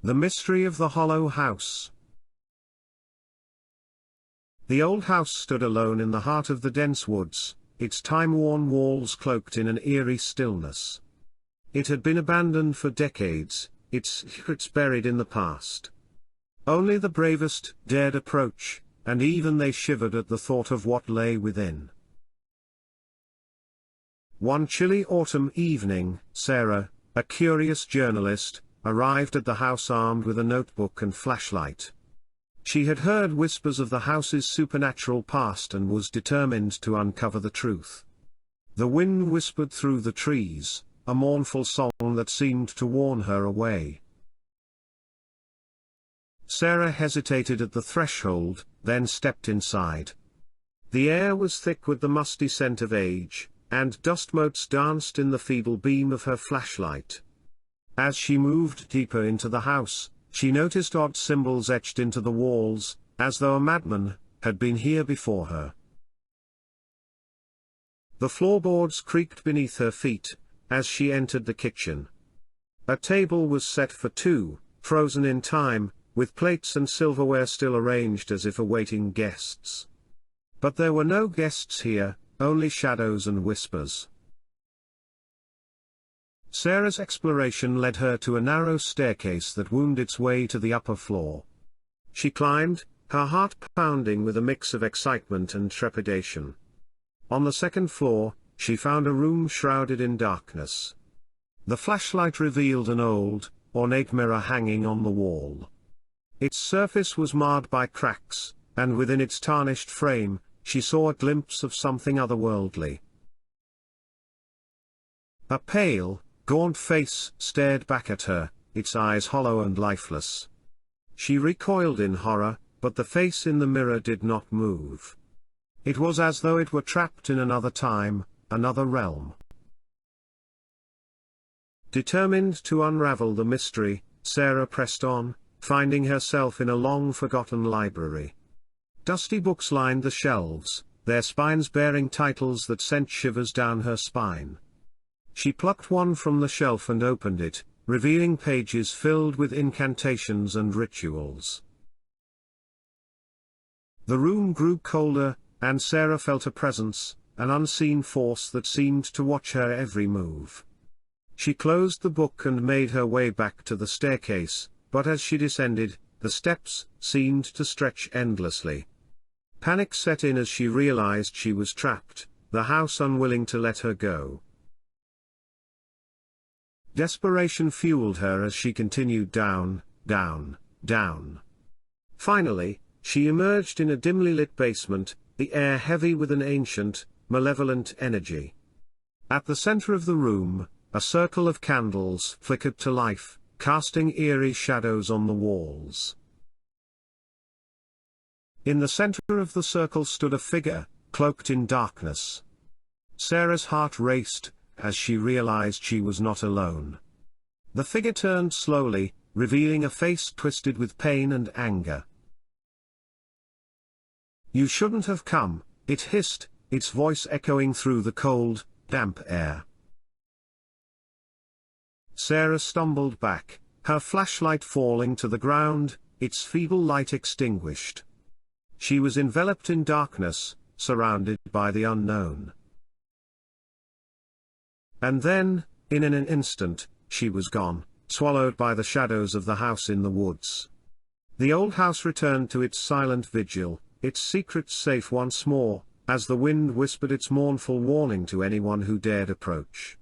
The Mystery of the Hollow House. The old house stood alone in the heart of the dense woods, its time-worn walls cloaked in an eerie stillness. It had been abandoned for decades, its secrets buried in the past. Only the bravest dared approach, and even they shivered at the thought of what lay within. One chilly autumn evening, Sarah, a curious journalist, arrived at the house armed with a notebook and flashlight. She had heard whispers of the house's supernatural past and was determined to uncover the truth. The wind whispered through the trees, a mournful song that seemed to warn her away. Sarah hesitated at the threshold, then stepped inside. The air was thick with the musty scent of age, and dust motes danced in the feeble beam of her flashlight. As she moved deeper into the house, she noticed odd symbols etched into the walls, as though a madman had been here before her. The floorboards creaked beneath her feet, as she entered the kitchen. A table was set for two, frozen in time, with plates and silverware still arranged as if awaiting guests. But there were no guests here, only shadows and whispers. Sarah's exploration led her to a narrow staircase that wound its way to the upper floor. She climbed, her heart pounding with a mix of excitement and trepidation. On the second floor, she found a room shrouded in darkness. The flashlight revealed an old, ornate mirror hanging on the wall. Its surface was marred by cracks, and within its tarnished frame, she saw a glimpse of something otherworldly. A pale, gaunt face stared back at her, its eyes hollow and lifeless. She recoiled in horror, but the face in the mirror did not move. It was as though it were trapped in another time, another realm. Determined to unravel the mystery, Sarah pressed on, finding herself in a long-forgotten library. Dusty books lined the shelves, their spines bearing titles that sent shivers down her spine. She plucked one from the shelf and opened it, revealing pages filled with incantations and rituals. The room grew colder, and Sarah felt a presence, an unseen force that seemed to watch her every move. She closed the book and made her way back to the staircase, but as she descended, the steps seemed to stretch endlessly. Panic set in as she realized she was trapped, the house unwilling to let her go. Desperation fueled her as she continued down, down, down. Finally, she emerged in a dimly lit basement, the air heavy with an ancient, malevolent energy. At the center of the room, a circle of candles flickered to life, casting eerie shadows on the walls. In the center of the circle stood a figure, cloaked in darkness. Sarah's heart raced, as she realized she was not alone. The figure turned slowly, revealing a face twisted with pain and anger. "You shouldn't have come," it hissed, its voice echoing through the cold, damp air. Sarah stumbled back, her flashlight falling to the ground, its feeble light extinguished. She was enveloped in darkness, surrounded by the unknown. And then, in an instant, she was gone, swallowed by the shadows of the house in the woods. The old house returned to its silent vigil, its secrets safe once more, as the wind whispered its mournful warning to anyone who dared approach.